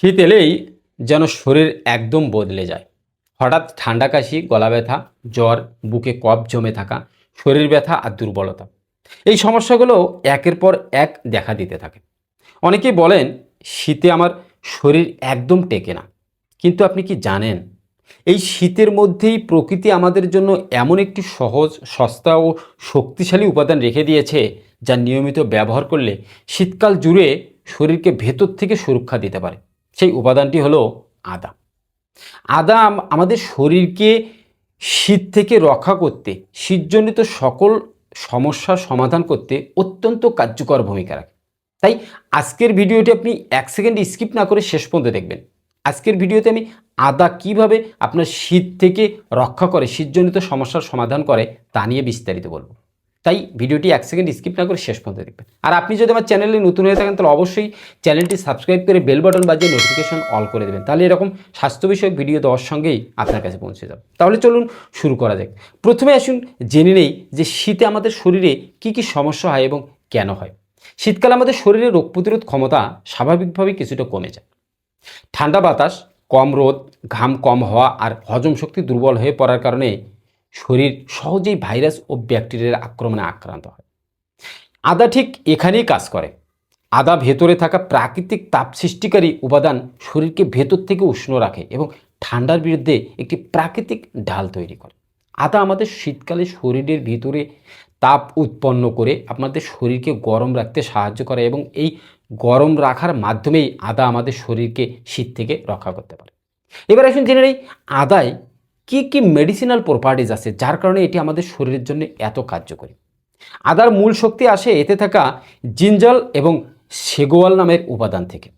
শীত এলেই যেন শরীর একদম বদলে যায়। হঠাৎ ঠান্ডা কাশি, গলা ব্যথা, জ্বর, বুকে কফ জমে থাকা, শরীর ব্যথা আর দুর্বলতা, এই সমস্যাগুলো একের পর এক দেখা দিতে থাকে। অনেকেই বলেন শীতে আমার শরীর একদম টেকে না, কিন্তু আপনি কি জানেন এই শীতের মধ্যেই প্রকৃতি আমাদের জন্য এমন একটি সহজ, সস্তা ও শক্তিশালী উপাদান রেখে দিয়েছে যা নিয়মিত ব্যবহার করলে শীতকাল জুড়ে শরীরকে ভেতর থেকে সুরক্ষা দিতে পারে। সেই উপাদানটি হলো আদা। আদা আমাদের শরীরকে শীত থেকে রক্ষা করতে, শীতজনিত সকল সমস্যার সমাধান করতে অত্যন্ত কার্যকর ভূমিকা রাখে। তাই আজকের ভিডিওটি আপনি 1 সেকেন্ড স্কিপ না করে শেষ পর্যন্ত দেখবেন। আজকের ভিডিওতে আমি আদা কিভাবে আপনার শীত থেকে রক্ষা করে, শীতজনিত সমস্যার সমাধান করে তা নিয়ে বিস্তারিত বলবো। তাই ভিডিওটি 1 সেকেন্ড স্কিপ না করে শেষ পর্যন্ত দেখবেন। আর আপনি যদি আমার চ্যানেলে নতুন হয়ে থাকেন তাহলে অবশ্যই চ্যানেলটি সাবস্ক্রাইব করে বেল বাটন বাজিয়ে নোটিফিকেশন অল করে দেবেন। তাহলে এরকম স্বাস্থ্য বিষয়ক ভিডিও দেওয়ার সঙ্গেই আপনার কাছে পৌঁছে যাবে। তাহলে চলুন শুরু করা যাক। প্রথমে আসুন জেনে নেই যে শীতে আমাদের শরীরে কি কি সমস্যা হয় এবং কেন হয়। শীতকালে আমাদের শরীরে রোগ প্রতিরোধ ক্ষমতা স্বাভাবিকভাবেই কিছুটা কমে যায়। ঠান্ডা বাতাস, কম রোদ, ঘাম কম হওয়া আর হজম শক্তি দুর্বল হয়ে পড়ার কারণে শরীর সহজেই ভাইরাস ও ব্যাকটেরিয়ার আক্রমণে আক্রান্ত হয়। আদা ঠিক এখানেই কাজ করে। আদা ভেতরে থাকা প্রাকৃতিক তাপ সৃষ্টিকারী উপাদান শরীরকে ভেতর থেকে উষ্ণ রাখে এবং ঠান্ডার বিরুদ্ধে একটি প্রাকৃতিক ঢাল তৈরি করে। আদা আমাদের শীতকালে শরীরের ভিতরে তাপ উৎপন্ন করে আপনাদের শরীরকে গরম রাখতে সাহায্য করে এবং এই গরম রাখার মাধ্যমেই আদা আমাদের শরীরকে শীত থেকে রক্ষা করতে পারে। এবার আসুন জেনে নেই আদায় কী কী মেডিসিনাল প্রপার্টিজ আছে যার কারণে এটি আমাদের শরীরের জন্য এত কার্যকরী। আদার মূল শক্তি আসে এতে থাকা জিঞ্জাল এবং সেগোয়াল নামের উপাদান থেকে।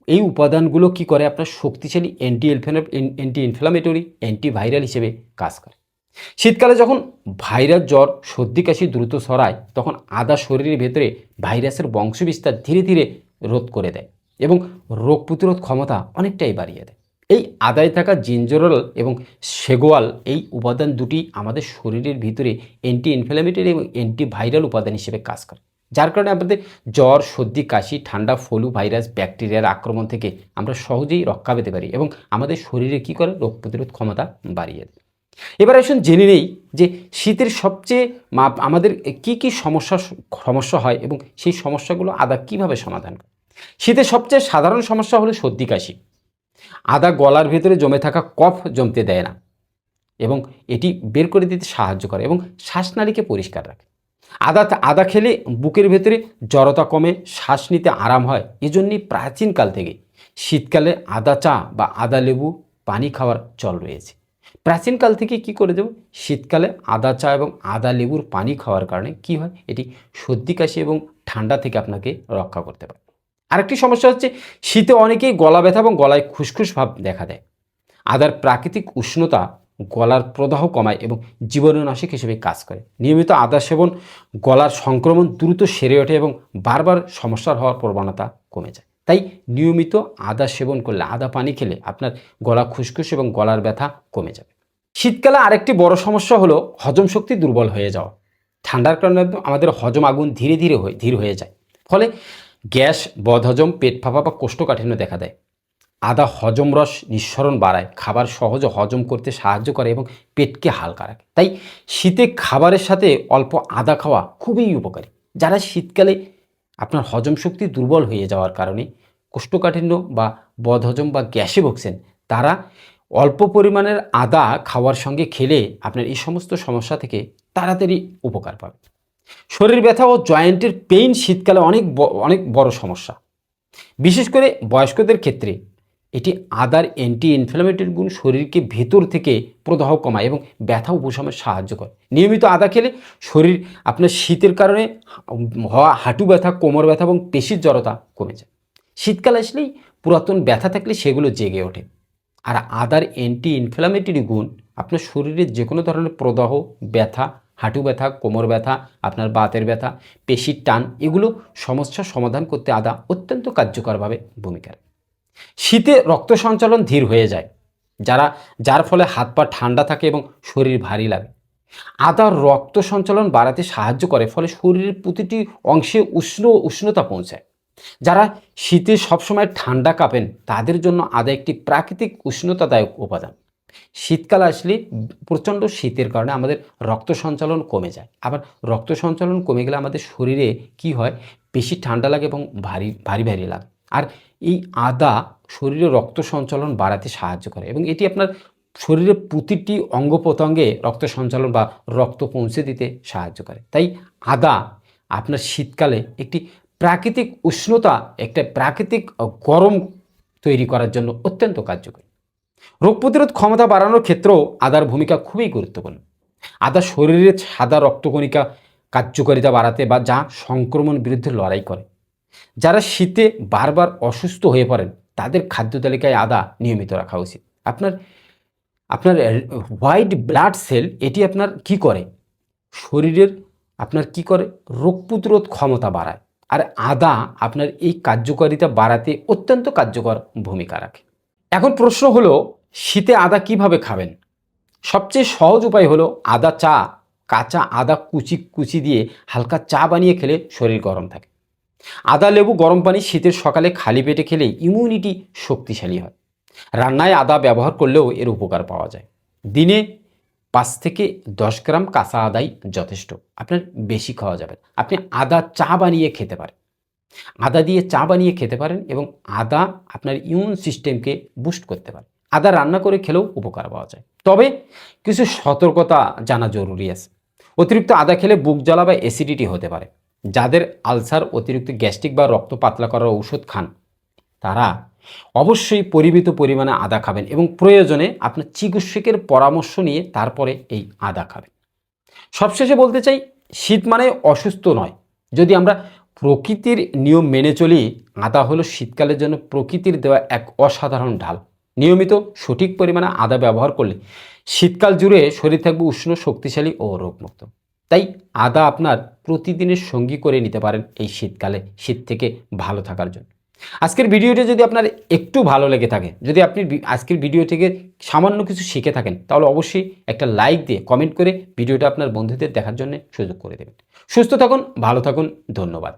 এই উপাদানগুলো কি করে, আপনার শক্তিশালী অ্যান্টি ইনফ্লামেটরি, অ্যান্টিভাইরাল হিসেবে কাজ করে। শীতকালে যখন ভাইরাস, জ্বর, সর্দি কাশি দ্রুত ছড়ায় তখন আদা শরীরের ভেতরে ভাইরাসের বংশবিস্তার ধীরে ধীরে রোধ করে দেয় এবং রোগ প্রতিরোধ ক্ষমতা অনেকটাই বাড়িয়ে দেয়। এই আদায় থাকা জিঞ্জারল এবং সেগোয়াল এই উপাদান দুটি আমাদের শরীরের ভিতরে অ্যান্টি ইনফ্ল্যামেটরি এবং অ্যান্টিভাইরাল উপাদান হিসেবে কাজ করে, যার কারণে আমাদের জ্বর, সর্দি, কাশি, ঠান্ডা, ফলু, ভাইরাস, ব্যাকটেরিয়ার আক্রমণ থেকে আমরা সহজেই রক্ষা পেতে পারি এবং আমাদের শরীরে কী করে, রোগ প্রতিরোধ ক্ষমতা বাড়িয়ে দেয়। এবার আসুন জেনে নেই যে শীতের সবচেয়ে আমাদের কি কি সমস্যা হয় এবং সেই সমস্যাগুলো আদা কিভাবে সমাধান করে। শীতের সবচেয়ে সাধারণ সমস্যা হলো সর্দি কাশি। আদা গলার ভেতরে জমে থাকা কফ জমতে দেয় না এবং এটি বের করে দিতে সাহায্য করে এবং শ্বাসনালীকে পরিষ্কার রাখে। আদা খেলে বুকের ভেতরে জড়তা কমে, শ্বাস নিতে আরাম হয়। এজন্যই প্রাচীনকাল থেকে শীতকালে আদা চা বা আদা লেবু পানি খাওয়ার চল রয়েছে। প্রাচীনকাল থেকে কি করে দেব, শীতকালে আদা চা এবং আদা লেবুর পানি খাওয়ার কারণে কি হয়, এটি সর্দি কাশি এবং ঠান্ডা থেকে আপনাকে রক্ষা করতে পারে। আরেকটি সমস্যা হচ্ছে শীতে অনেকেই গলা ব্যথা এবং গলায় খুসখুস ভাব দেখা দেয়। আদার প্রাকৃতিক উষ্ণতা গলার প্রদাহ কমায় এবং জীবাণুনাশক হিসেবে কাজ করে। নিয়মিত আদা সেবন গলার সংক্রমণ দ্রুত সেরে ওঠে এবং বারবার সমস্যার হওয়ার প্রবণতা কমে যায়। তাই নিয়মিত আদা সেবন করলে, আদা পানি খেলে আপনার গলা খুসখুস এবং গলার ব্যথা কমে যাবে। শীতকালে আরেকটি বড় সমস্যা হলো হজম শক্তি দুর্বল হয়ে যাওয়া। ঠান্ডার কারণে আমাদের হজম আগুন ধীর হয়ে যায়, ফলে গ্যাস, বদহজম, পেট ফাঁপা বা কোষ্ঠকাঠিন্য দেখা দেয়। আদা হজম রস নিঃসরণ বাড়ায়, খাবার সহজে হজম করতে সাহায্য করে এবং পেটকে হালকা রাখে। তাই শীতে খাবারের সাথে অল্প আদা খাওয়া খুবই উপকারী। যারা শীতকালে আপনার হজম শক্তি দুর্বল হয়ে যাওয়ার কারণে কোষ্ঠকাঠিন্য বা বদহজম বা গ্যাসে ভুগছেন, তারা অল্প পরিমাণের আদা খাওয়ার সঙ্গে খেলে আপনার এই সমস্ত সমস্যা থেকে তাড়াতাড়ি উপকার পাবে। শরীর ব্যথা ও জয়েন্টের পেইন শীতকালে অনেক বড় সমস্যা। বিশেষ করে বয়স্কদের ক্ষেত্রে এটি আদার অ্যান্টি ইনফ্ল্যামেটরি গুণ শরীরকে ভেতর থেকে প্রদাহ কমায় এবং ব্যথা উপশমে সাহায্য করে। নিয়মিত আদা খেলে শরীর আপনার শীতের কারণে হওয়া হাঁটু ব্যথা, কোমর ব্যথা এবং পেশির জড়তা কমে যায়। শীতকাল আসলেই পুরাতন ব্যথা থাকলে সেগুলো জেগে ওঠে। আর আদার অ্যান্টি ইনফ্ল্যামেটরি গুণ আপনার শরীরের যে কোনো ধরনের প্রদাহ, ব্যথা, হাঁটু ব্যথা, কোমর ব্যথা, আপনার বাতের ব্যথা, পেশির টান, এগুলো সমস্যার সমাধান করতে আদা অত্যন্ত কার্যকরভাবে ভূমিকা রাখে। শীতে রক্ত সঞ্চালন ধীর হয়ে যায়, যার ফলে হাত পা ঠান্ডা থাকে এবং শরীর ভারী লাগে। আদার রক্ত সঞ্চালন বাড়াতে সাহায্য করে, ফলে শরীরের প্রতিটি অংশে উষ্ণতা পৌঁছায়। যারা শীতে সবসময় ঠান্ডা কাঁপেন তাদের জন্য আদা একটি প্রাকৃতিক উষ্ণতাদায়ক উপাদান। শীতকাল আসলে প্রচণ্ড শীতের কারণে আমাদের রক্ত সঞ্চালন কমে যায়। আবার রক্ত সঞ্চালন কমে গেলে আমাদের শরীরে কি হয়, বেশি ঠান্ডা লাগে এবং ভারী ভারী ভারী লাগে। আর এই আদা শরীরে রক্ত সঞ্চালন বাড়াতে সাহায্য করে এবং এটি আপনার শরীরের প্রতিটি অঙ্গ প্রত্যঙ্গে রক্ত সঞ্চালন বা রক্ত পৌঁছে দিতে সাহায্য করে। তাই আদা আপনার শীতকালে একটি প্রাকৃতিক উষ্ণতা, একটা প্রাকৃতিক গরম তৈরি করার জন্য অত্যন্ত কার্যকরী। রোগ প্রতিরোধ ক্ষমতা বাড়ানোর ক্ষেত্রেও আদার ভূমিকা খুবই গুরুত্বপূর্ণ। আদা শরীরের সাদা রক্তকণিকা কার্যকারিতা বাড়াতে বা যা সংক্রমণ বিরুদ্ধে লড়াই করে। যারা শীতে বারবার অসুস্থ হয়ে পড়েন তাদের খাদ্য তালিকায় আদা নিয়মিত রাখা উচিত। আপনার আপনার হোয়াইট ব্লাড সেল এটি আপনার কি করে, শরীরের আপনার কি করে, রোগ প্রতিরোধ ক্ষমতা বাড়ায়। আর আদা আপনার এই কার্যকারিতা বাড়াতে অত্যন্ত কার্যকর ভূমিকা রাখে। এখন প্রশ্ন হলো, শীতে আদা কিভাবে খাবেন? সবচেয়ে সহজ উপায় হলো আদা চা, কাঁচা আদা কুচি কুচি দিয়ে হালকা চা বানিয়ে খেলে শরীর গরম থাকে। আদা লেবু গরম পানি শীতের সকালে খালি পেটে খেলে ইমিউনিটি শক্তিশালী হয়। রান্নায় আদা ব্যবহার করলেও এর উপকার পাওয়া যায়। দিনে 5 থেকে 10 গ্রাম কাঁচা আদাই যথেষ্ট, আপনার বেশি খাওয়া যাবে। আপনি আদা চা বানিয়ে খেতে পারেন, আদা দিয়ে চা বানিয়ে খেতে পারেন এবং আদা আপনার ইমিউন সিস্টেমকে বুস্ট করতে পারে। আদা রান্না করে খেলেও উপকার পাওয়া যায়, তবে কিছু সতর্কতা জানা জরুরি আছে। অতিরিক্ত আদা খেলে বুক জ্বালা বা অ্যাসিডিটি হতে পারে। যাদের আলসার, অতিরিক্ত গ্যাস্ট্রিক বা রক্ত পাতলা করার ঔষধ খান তারা অবশ্যই পরিমিত পরিমাণে আদা খাবেন এবং প্রয়োজনে আপনার চিকিৎসকের পরামর্শ নিয়ে তারপরে এই আদা খাবেন। সবশেষে বলতে চাই, শীত মানে অসুস্থ নয়। যদি আমরা প্রকৃতির নিয়ম মেনে চলি, আদা হলো শীতকালের জন্য প্রকৃতির দেওয়া এক অসাধারণ ঢাল। নিয়মিত সঠিক পরিমাণে আদা ব্যবহার করলে শীতকাল জুড়ে শরীর থাকবে উষ্ণ, শক্তিশালী ও রোগমুক্ত। তাই আদা আপনার প্রতিদিনের সঙ্গী করে নিতে পারেন এই শীতকালে, শীত থেকে ভালো থাকার জন্য। আজকের ভিডিওটি যদি আপনার একটু ভালো লেগে থাকে, যদি আপনি আজকের ভিডিও থেকে সামান্য কিছু শিখে থাকেন, তাহলে অবশ্যই একটা লাইক দিয়ে কমেন্ট করে ভিডিওটা আপনার বন্ধুদের দেখার জন্য সুযোগ করে দেবেন। সুস্থ থাকুন, ভালো থাকুন, ধন্যবাদ।